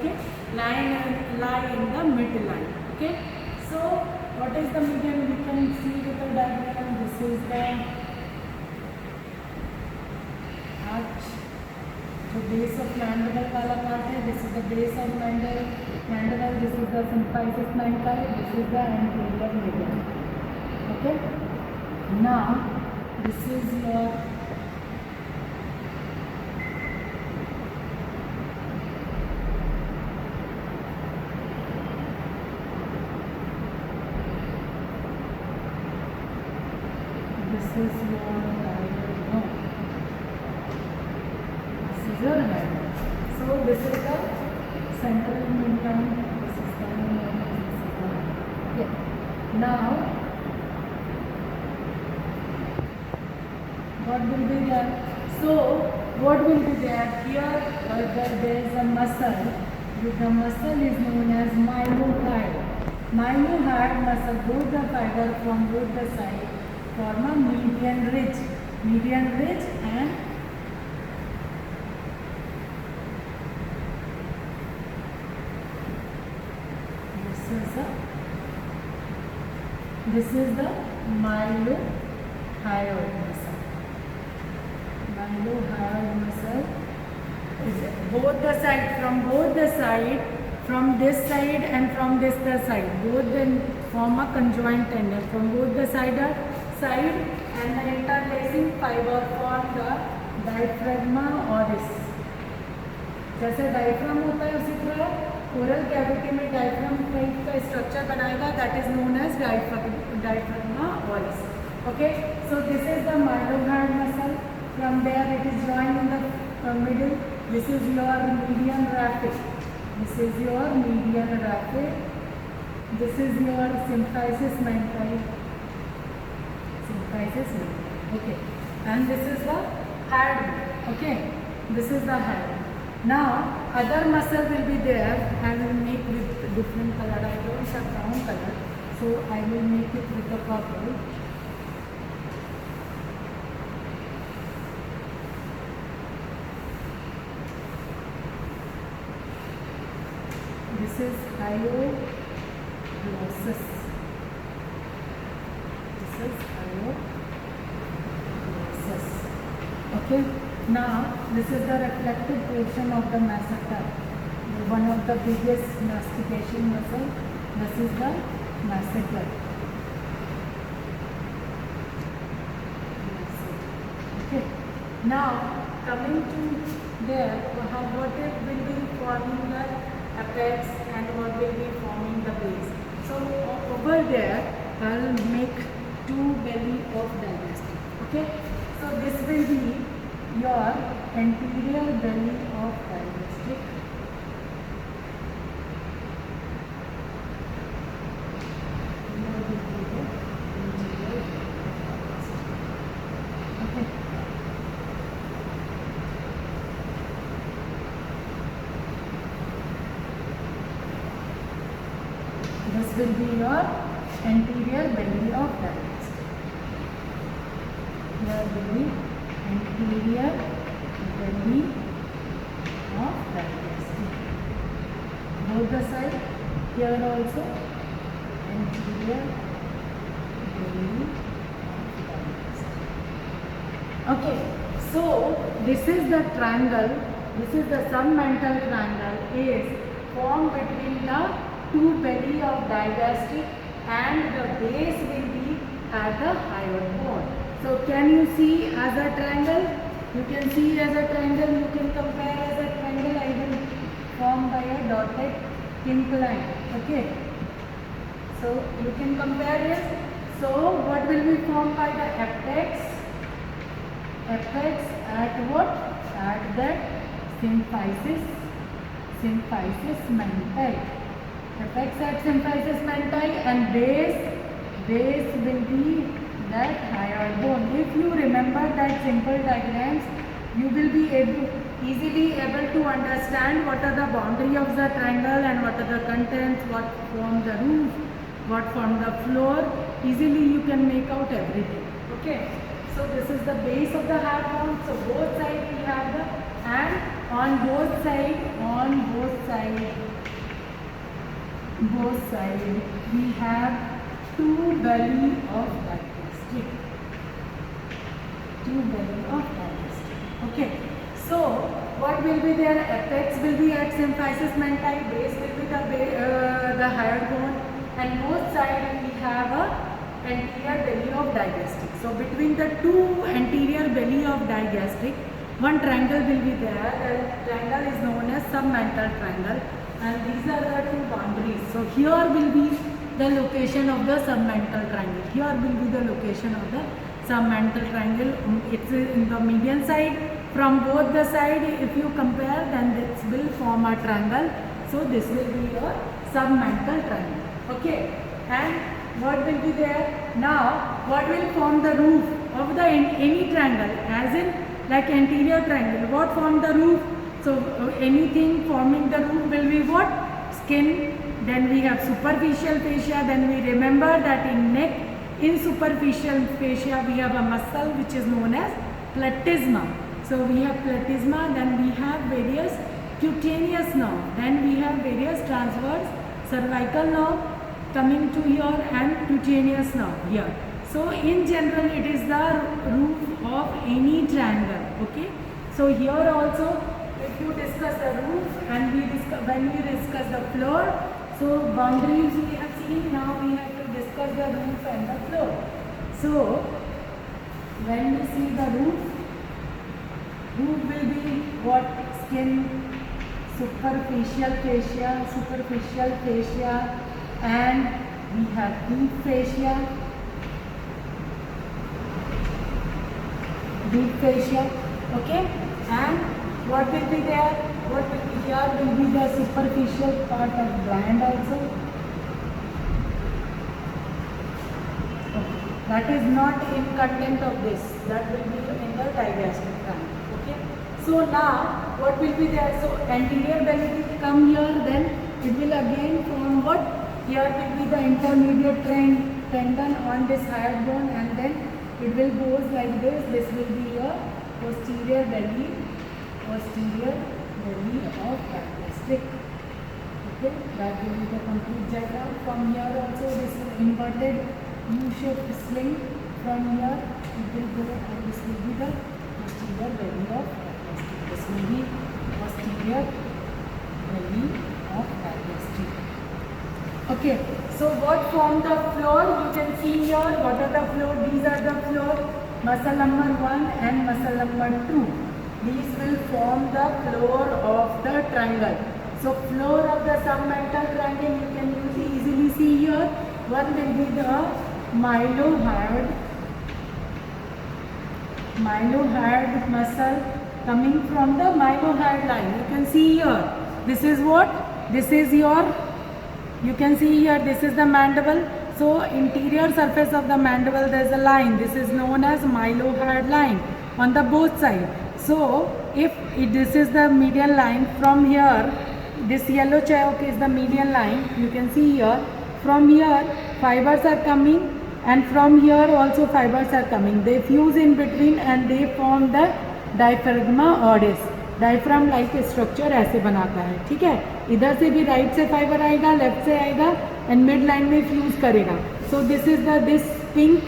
Okay, lie in the midline. Okay, so what is the median? We can see with the diagram. This is the arch. जो base of mandible वाला part है, this is the base of mandible, this is the symphysis menti, this is the anterior median. Okay, now this is your your head. So this is the central midline. This is the yeah. Now what will be there? So what will be there? Here there is a muscle. The muscle is known as mylohyoid. Mylohyoid muscle, both the fiber from both the side form a median ridge. Median ridge and this is the mylohyoid muscle. Mylohyoid muscle is both the side, from this side and from this side, both then form a conjoint tendon from both the side, and the interlacing fiber form the diaphragma oris. जैसे diaphragm होता है उसी तरह oral cavity में diaphragm type का structure बनाएगा, that is known as diaphragma oris. Okay, so this is the mylohyoid muscle. From there it is joined in the middle. This is your median raphe. This is your median raphe. This is your symphysis mentai. Okay, and this is the head. Okay, this is the head. Now other muscle will be there. I will make with different color. I don't have brown color, so I will make it with the purple. This is hyoglossus. Okay, now this is the reflective portion of the masseter, one of the biggest mastication muscle. This is the masseter. Okay, now coming to there, what it will be forming the apex and what will be forming the base. So over there I will make two belly of digestive. Okay, so this will be your anterior belly of digestive. Okay. This will be your anterior belly of digestive. Here will be anterior belly of digestive. Both the side, here also anterior belly of digestive. Okay, so this is the triangle, this is the submental triangle is formed between the two belly of digestive and the base will be at the hyoid bone. So can you see as a triangle? You can see as a triangle, you can compare as a triangle. I will form by a dotted pink line. Okay, so you can compare it. So what will be formed by the apex? Apex at what? At that symphysis mentai. Apex at symphysis mentai, and base will be that hyoid bone. If you remember that simple diagrams, you will be easily able to understand what are the boundary of the triangle and what are the contents, what form the roof, what form the floor. Easily you can make out everything. Okay, so this is the base of the hyoid bone. So both sides we have the, and on both sides both sides we have two belly of digastric. Two belly of digastric. Okay. So what will be there? Apex will be at symphysis menti, base will be the hyoid bone, and both sides we have a anterior belly of digastric. So between the two anterior belly of digastric, one triangle will be there. The triangle is known as submental triangle, and these are the two boundaries. So here will be the location of the submental triangle. Here will be the location of the submental triangle. It's in the median side. From both the side, if you compare, then this will form a triangle. So this will be your submental triangle. Okay, and what will be there? Now, what will form the roof of the any triangle? As in, like anterior triangle, what form the roof? So anything forming the roof will be what? Skin. Then we have superficial fascia. Then we remember that in neck, in superficial fascia we have a muscle which is known as platysma. So we have platysma. Then we have various cutaneous nerve. Then we have various transverse cervical nerve coming to here and cutaneous nerve here. So in general it is the roof of any triangle. Okay. So here also, if you discuss the roof and when we discuss the floor, so boundaries we have seen. Now we have to discuss the roof and the floor. So when we see the roof will be what? Skin, superficial fascia, and we have deep fascia. Okay, and what will be there? What will be here? Will be the superficial part of gland also. Okay. That is not in content of this. That will be in the digastric triangle. Okay. So now what will be there? So anterior belly will come here. Then it will again form what? Here will be the intermediate tendon on this hyoid bone, and then it will go like this. This will be your posterior belly of digastric. Okay, that will be the complete diagram. From here also, this is inverted U-shaped sling. From here it will go, and this will be the posterior belly of digastric. This will be posterior belly of digastric. Okay, so what form the floor? You can see here. What are the floor? These are the floor. Muscle number 1 and muscle number 2. These will form the floor of the triangle. So floor of the submental triangle you can easily see here. One will be the mylohyoid muscle coming from the mylohyoid line. You can see here. This is what? This is your. You can see here, this is the mandible. So interior surface of the mandible, there is a line. This is known as mylohyoid line on the both sides. So if this is the median line, from here, this yellow chalk is the median line. You can see here. From here, fibers are coming, and from here also fibers are coming. They fuse in between and they form the diaphragma oris. Diaphragm like structure ऐसे बनाता है. ठीक है, इधर से भी right से fibre आएगा, लेफ्ट से आएगा, एंड मिड लाइन में फ्यूज करेगा. So this is this pink,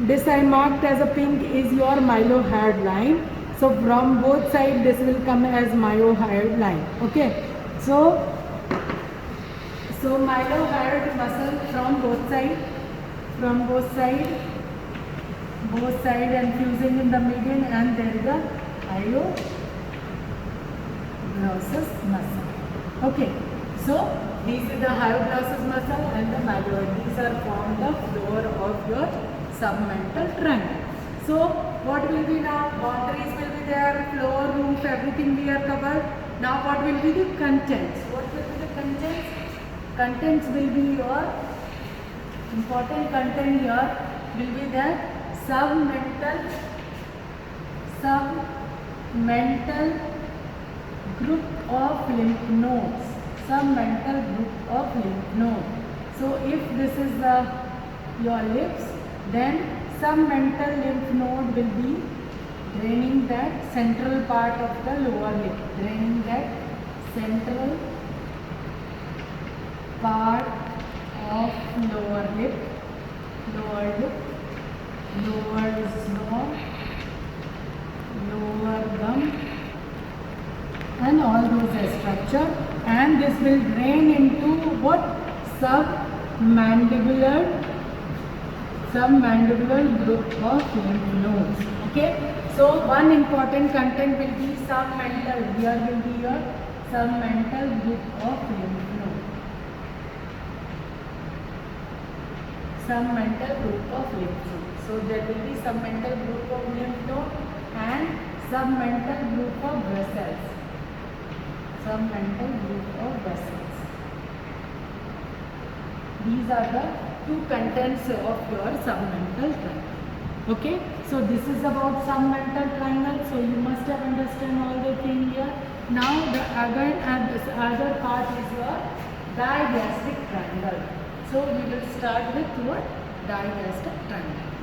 this I marked as a pink is your mylohyoid line. So from both side this will come as mylohyoid line. Okay, so mylohyoid muscle from both side and fusing in the median, and there is a hyoglossus muscle. Okay, so this is the hyoglossus muscle and the mylohyoid. These are formed the floor of your submental triangle. So what will be now? Boundaries will be there, floor, roof, everything we are covered. Now what will be the contents? What will be the contents? Contents will be your important content here will be the submental group of lymph nodes. Submental group of lymph nodes. So if this is your lips, then submental lymph node will be draining that central part of the lower lip, draining that central part lip, lower lip, lower jaw, lower gum, and all those are structure, and this will drain into what? Submandibular group of lymph nodes. Okay, so one important content will be submental. Here will be your submental group of lymph node. Submental group of lymph node. So there will be submental group of lymph node and submental group of vessels. Submental group of vessels. These are the two contents of your submental triangle. Okay, so this is about submental triangle. So you must have understand all the thing here. Now the other part is your digastric triangle. So we will start with what? Digastric triangle.